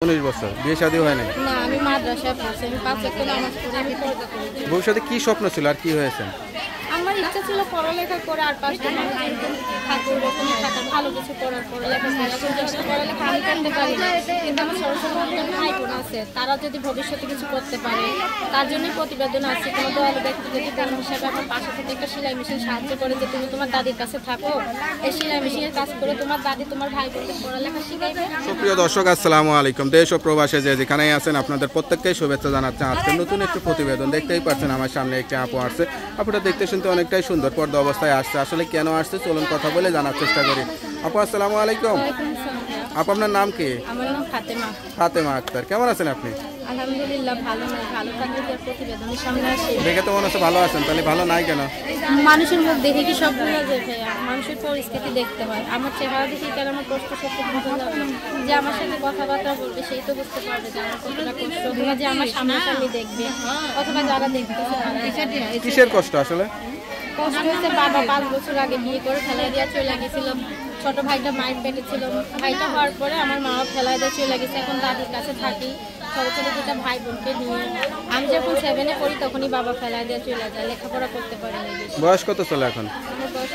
19 বছর। বিয়ে শাদী হয় নাই? না, আমি মাদ্রাসায় পড়ছি। আমি 5 ওয়াক্ত নামাজ পড়ি, আমি পর্দা করি। ভবিষ্যতে কি স্বপ্ন ছিল আর কি হয়েছে? আমার ইচ্ছা ছিল পড়ালেখা করে আর 5টা মানুষ যেরকম থাকে ওরকমই থাকা, ভালো কিছু করার, পড়ালেখা করার। যখন পড়ালেখা আমি করতে পারি না, কিন্তু আমার ছোট ছোট অনেক ভাই বোন আছে, তারা যদি ভবিষ্যতে কিছু করতে পারে তার জন্যই প্রতিবেদন আছে। কোনো দয়ালু ব্যক্তি যদি বোন হিসাবে আমার পাশে থেকে একটা সেলাই মেশিন সাহায্য করে, যে তুমি তোমার দাদির কাছে থাকো, এই সেলাই মেশিনের কাজ করে তোমার দাদি তোমার ভাই বোনকে পড়ালেখা শিখাইবে। সুপ্রিয় দর্শক, আসসালামু আলাইকুম। দেশ ও প্রবাসে যে যেখানেই আছেন আপনাদের প্রত্যেককেই শুভেচ্ছা জানাচ্ছি। আজকে নতুন একটি প্রতিবেদন দেখতেই পাচ্ছেন, আমার সামনে একটি আপু আসছে। আপুটা দেখতে শুনতে অনেকটাই সুন্দর, পর্দা অবস্থায় আসছে। আসলে কেন আসছে চলুন কথা বলে জানার চেষ্টা করি। আপু আসসালামু আলাইকুম। আপু আপনার নাম কি? আমার নাম ফাতেমা। ফাতেমা আক্তার। কেমন আছেন আপনি? আলহামদুলিল্লাহ ভালো নাই, ভালো থাকলে যে প্রতিবেদনের সামনে আসে। দেখে তো মনে হচ্ছে ভালো আছেন, তাহলে ভালো নাই কেন? মানুষের মুখ দেখে কি সব ভুলে যায় ভাইয়া? মানুষের পরিস্থিতি দেখতে হয়। আমার চেহারা দেখি কেন আমার কষ্ট সত্যি বুঝতে যাবে? যে আমার সাথে কথাবার্তা বলবে সেই তো বুঝতে পারবে যে আমার কতটা কষ্ট, অথবা যে আমার সামনাসামনি দেখবে, অথবা যারা দেখতেছে তারা। কিসের কষ্ট আসলে? কষ্ট হচ্ছে বাবা 5 বছর আগে বিয়ে করে ফেলাই দিয়ে চলে গেছিল। ছোট ভাইটা মায়ের পেটে ছিল, ভাইটা হওয়ার পরে আমার মাও ফেলাই দিয়ে চলে গেছে। এখন দাদির কাছে থাকি ছোট ছোট দুটা ভাই বোনকে নিয়ে। আমি যখন 7-এ পড়ি তখনই বাবা ফেলাই দিয়ে চলে যায়, লেখাপড়া করতে পারিনি। বয়স কত চলে এখন? আমার বয়স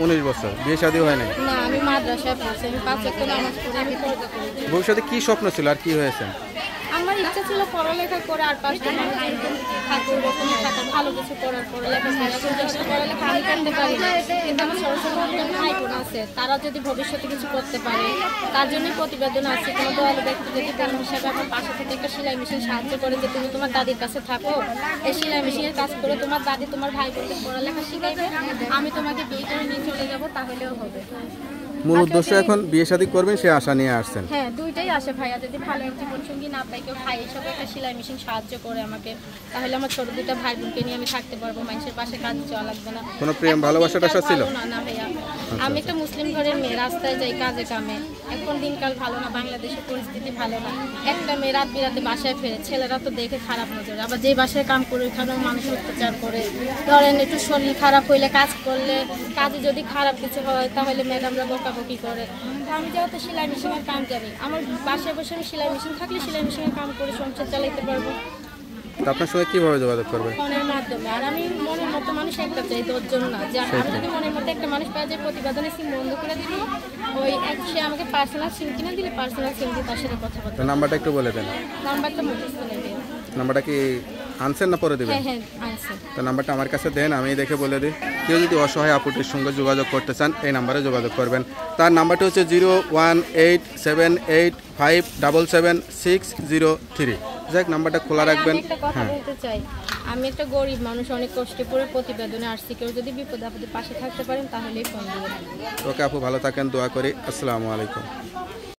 19 বছর। বিয়ে শাদী হয় নাই? না, আমি মাদ্রাসায় পড়ছি। আমি 5 ওয়াক্ত নামাজ পড়ি, আমি পর্দা করি। ভবিষ্যতে কি স্বপ্ন ছিল আর কি হয়েছে? আমার ইচ্ছা ছিল পড়ালেখা করে আর 5টা মানুষ যেরকম থাকে ওরকমই থাকা, ভালো কিছু করার, পড়ালেখা করার। যখন পড়ালেখা আমি করতে পারি না, কিন্তু আমার ছোট ছোট অনেক ভাই বোন আছে, তারা যদি ভবিষ্যতে কিছু করতে পারে তার জন্যই প্রতিবেদন আছে। কোনো দয়ালু ব্যক্তি যদি বোন হিসাবে আমার পাশে থেকে একটা সেলাই মেশিন সাহায্য করে, যে তুমি তোমার দাদির কাছে থাকো, এই সেলাই মেশিনের কাজ করে তোমার দাদি তোমার ভাই বোনকে পড়ালেখা শিখাইবে, আমি তোমাকে বিয়ে করে নিয়ে চলে যাবো, তাহলেও হবে। মূল উদ্দেশ্য এখন বিয়ে শাদী করবেন সে আশা নিয়ে আসছেন? হ্যাঁ, দুইটাই আসে ভাইয়া। যদি ভালো একটা জীবনসঙ্গী না পাই, কেউ ভাই হিসাবে একটা সেলাই মেশিন সাহায্য করে আমাকে, তাহলে আমার ছোট দুটা ভাই বোনকে নিয়ে আমি থাকতে পারবো, মানুষের পাশে কাজ যাওয়া লাগবে না। কোনো প্রেম ভালোবাসাটা ছিল না? না ভাইয়া, আমি একটা মুসলিম ঘরের মেয়ে, রাস্তায় যাই কাজে কামে। এখন দিনকাল ভালো না, বাংলাদেশের পরিস্থিতি ভালো না। একটা মেয়ে রাত বিরাতে বাসায় ফেরে, ছেলেরা তো দেখে খারাপ নজরে, আবার যে বাসায় কাম করে ওইখানেও মানুষ অত্যাচার করে। ধরেন একটু শরীর খারাপ হইলে, কাজ করলে, কাজে যদি খারাপ কিছু হয় তাহলে ম্যাডামরা বকাবকি করে। আমি যেহেতু সেলাই মেশিনের কাম জানি, আমার বাসায় বসে আমি সেলাই মেশিন থাকলে সেলাই মেশিনের কাম করে সংসার চালাইতে পারবো। আপনার সঙ্গে কিভাবে যোগাযোগ করবে? ফোনের মাধ্যমে। আর আমি মনের মতো মানুষ একটা চাই, দশজন না। যে আমি যদি মনের মতো একটা মানুষ পাওয়া যায়, প্রতিবেদনের সিম বন্ধ করে দিব, ওই সে আমাকে পার্সোনাল সিম কিনে দিলে পার্সোনাল সিম দিয়ে তার সাথে কথা বলতে। নাম্বারটা একটু বলে দেন। নাম্বারটা মুখস্থ নেই। নাম্বারটা কি আনছেন না পরে দেবেন? হ্যাঁ হ্যাঁ আনছি। তো নাম্বারটা আমার কাছে দেন, আমি দেখে বলে দিই। কেউ যদি অসহায় আপুটির সঙ্গে যোগাযোগ করতে চান এই নাম্বারে যোগাযোগ করবেন। তার নাম্বারটা হচ্ছে 01878577603। যাক, নাম্বারটা খোলা রাখবেন। একটা কথা বলতে চাই, আমি একটা গরিব মানুষ, অনেক কষ্টে করে প্রতিবেদনে আসছি। কেউ যদি বিপদ আপদে পাশে থাকতে পারেন তাহলেই ফোন দিবেন। ওকে আপু, ভালো থাকেন, দোয়া করি। আসসালামু আলাইকুম।